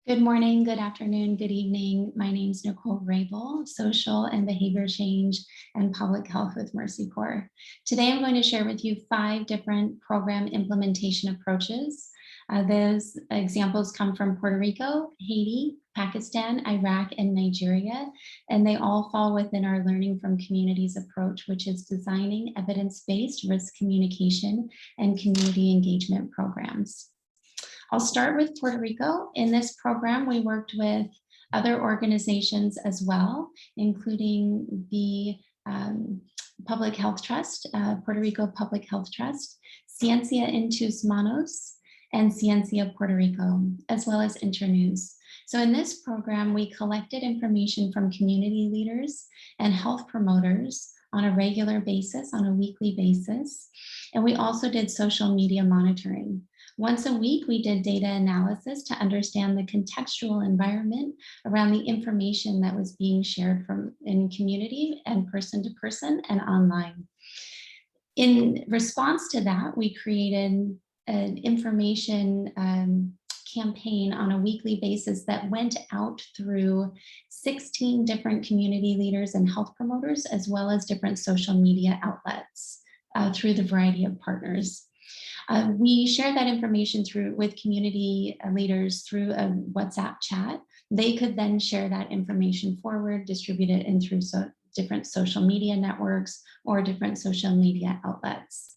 Good morning, good afternoon, good evening. My name is Nicole Grable, Social and Behavior Change and Public Health with MercyCorps. Today, I'm going to share with you 5 different program implementation approaches. Those examples come from Puerto Rico, Haiti, Pakistan, Iraq, and Nigeria, and they all fall within our Learning from Communities approach, which is designing evidence-based risk communication and community engagement programs. I'll start with Puerto Rico. In this program, we worked with other organizations as well, including the Public Health Trust, Puerto Rico Public Health Trust, Ciencia en tus Manos, and Ciencia Puerto Rico, as well as Internews. So in this program, we collected information from community leaders and health promoters on a regular basis, on a weekly basis. And we also did social media monitoring. Once a week, we did data analysis to understand the contextual environment around the information that was being shared in community and person to person and online. In response to that, we created an information campaign on a weekly basis that went out through 16 different community leaders and health promoters, as well as different social media outlets through the variety of partners. We share that information with community leaders through a WhatsApp chat. They could then share that information forward, distribute it in through different social media networks or different social media outlets.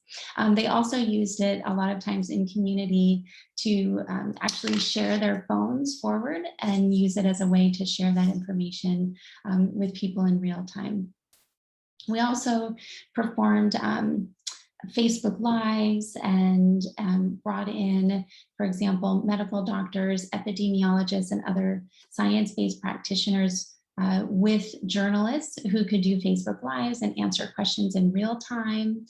They also used it a lot of times in community to actually share their phones forward and use it as a way to share that information with people in real time. We also performed Facebook Lives and brought in, for example, medical doctors, epidemiologists, and other science-based practitioners with journalists who could do Facebook Lives and answer questions in real time.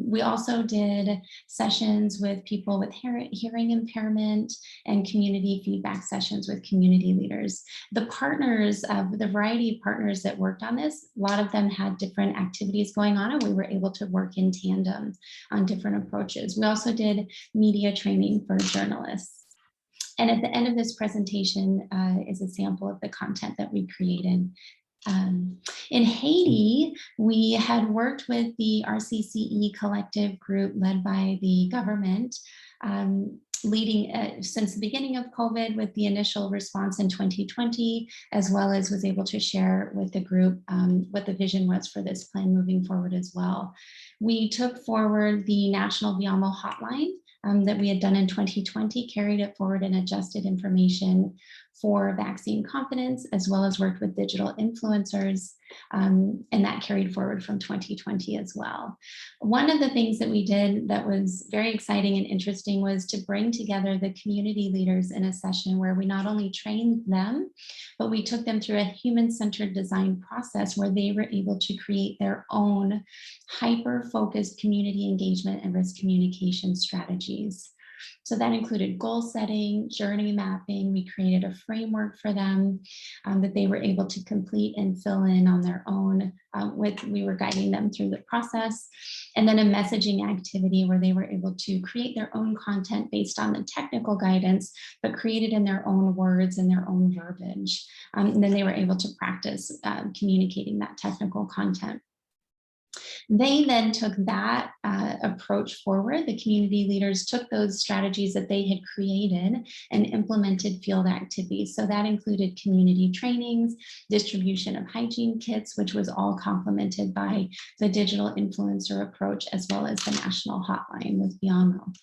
We also did sessions with people with hearing impairment and community feedback sessions with community leaders. The partners, the variety of partners that worked on this, a lot of them had different activities going on, and we were able to work in tandem on different approaches. We also did media training for journalists. And at the end of this presentation is a sample of the content that we created. In Haiti, we had worked with the RCCE collective group led by the government, leading since the beginning of COVID with the initial response in 2020, as well as was able to share with the group what the vision was for this plan moving forward as well. We took forward the National VIAMO hotline that we had done in 2020, carried it forward and adjusted information for vaccine confidence, as well as worked with digital influencers, and that carried forward from 2020 as well. One of the things that we did that was very exciting and interesting was to bring together the community leaders in a session where we not only trained them, but we took them through a human-centered design process where they were able to create their own hyper-focused community engagement and risk communication strategies. So that included goal setting, journey mapping. We created a framework for them that they were able to complete and fill in on their own. We were guiding them through the process. And then a messaging activity where they were able to create their own content based on the technical guidance, but create it in their own words and their own verbiage. And then they were able to practice communicating that technical content. They then took that approach forward. The community leaders took those strategies that they had created and implemented field activities. So that included community trainings, distribution of hygiene kits, which was all complemented by the digital influencer approach, as well as the national hotline with VIAMO.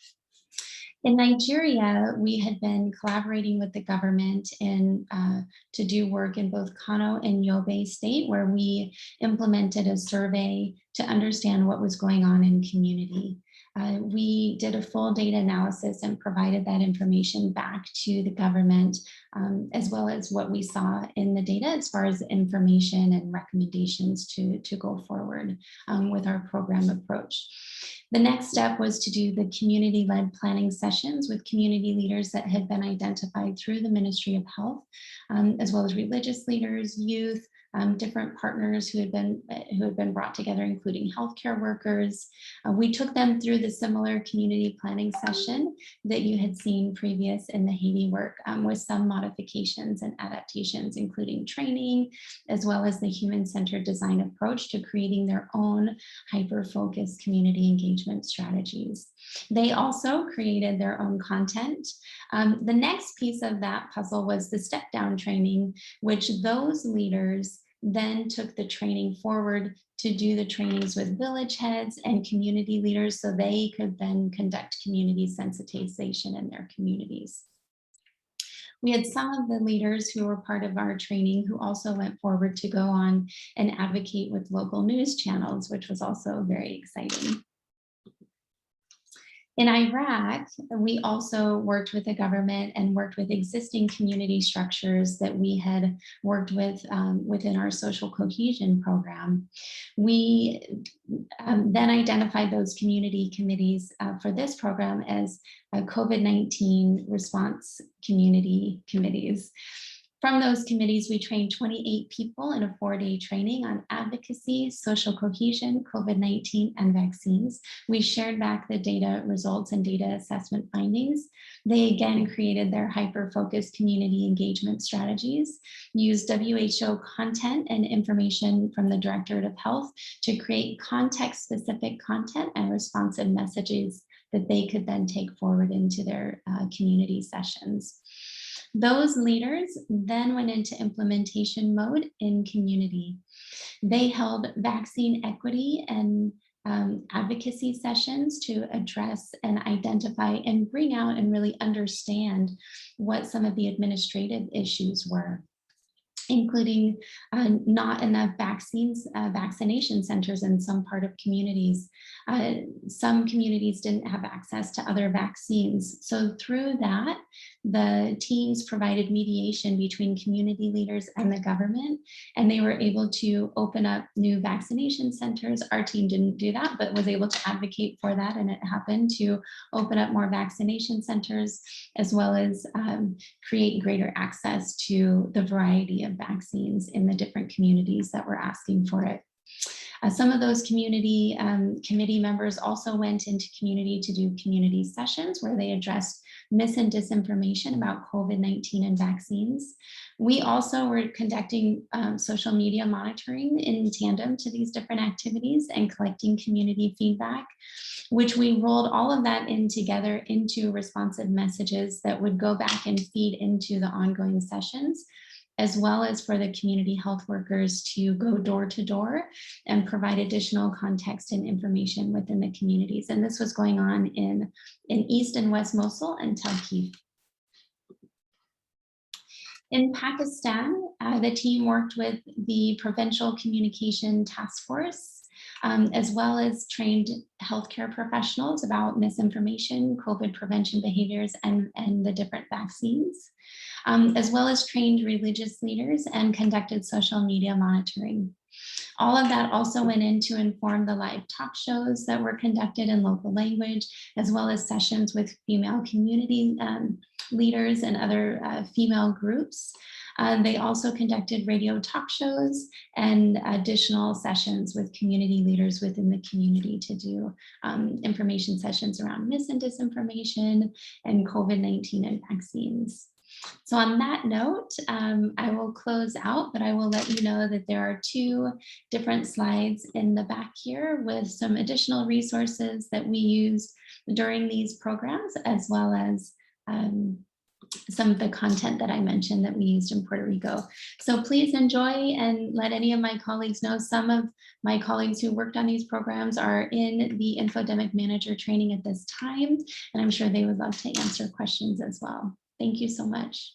In Nigeria, we had been collaborating with the government to do work in both Kano and Yobe State, where we implemented a survey to understand what was going on in community. We did a full data analysis and provided that information back to the government, as well as what we saw in the data as far as information and recommendations to go forward with our program approach. The next step was to do the community-led planning sessions with community leaders that had been identified through the Ministry of Health, as well as religious leaders, youth, different partners who had been brought together, including healthcare workers. We took them through the similar community planning session that you had seen previous in the Haiti work, with some modifications and adaptations, including training, as well as the human-centered design approach to creating their own hyper-focused community engagement strategies. They also created their own content. The next piece of that puzzle was the step-down training, which those leaders then took the training forward to do the trainings with village heads and community leaders so they could then conduct community sensitization in their communities. We had some of the leaders who were part of our training who also went forward to go on and advocate with local news channels, which was also very exciting. In Iraq, we also worked with the government and worked with existing community structures that we had worked with within our social cohesion program. We then identified those community committees for this program as COVID-19 response community committees. From those committees, we trained 28 people in a 4-day training on advocacy, social cohesion, COVID-19, and vaccines. We shared back the data results and data assessment findings. They again created their hyper-focused community engagement strategies, used WHO content and information from the Directorate of Health to create context-specific content and responsive messages that they could then take forward into their community sessions. Those leaders then went into implementation mode in community. They held vaccine equity and advocacy sessions to address and identify and bring out and really understand what some of the administrative issues were, including not enough vaccination centers in some part of communities. Some communities didn't have access to other vaccines. So through that, the teams provided mediation between community leaders and the government, and they were able to open up new vaccination centers. Our team didn't do that, but was able to advocate for that, and it happened to open up more vaccination centers, as well as create greater access to the variety of vaccines in the different communities that were asking for it. Some of those community committee members also went into community to do community sessions where they addressed mis and disinformation about COVID-19 and vaccines. We also were conducting social media monitoring in tandem to these different activities and collecting community feedback, which we rolled all of that in together into responsive messages that would go back and feed into the ongoing sessions, as well as for the community health workers to go door to door and provide additional context and information within the communities. And this was going on in East and West Mosul and Tel Aviv. In Pakistan, the team worked with the Provincial Communication Task Force, as well as trained healthcare professionals about misinformation, COVID prevention behaviors, and the different vaccines, as well as trained religious leaders and conducted social media monitoring. All of that also went in to inform the live talk shows that were conducted in local language, as well as sessions with female community leaders and other female groups. They also conducted radio talk shows and additional sessions with community leaders within the community to do information sessions around mis and disinformation and COVID-19 and vaccines. So on that note, I will close out, but I will let you know that there are 2 different slides in the back here with some additional resources that we used during these programs, as well as some of the content that I mentioned that we used in Puerto Rico. So please enjoy and let any of my colleagues know. Some of my colleagues who worked on these programs are in the infodemic manager training at this time, and I'm sure they would love to answer questions as well. Thank you so much.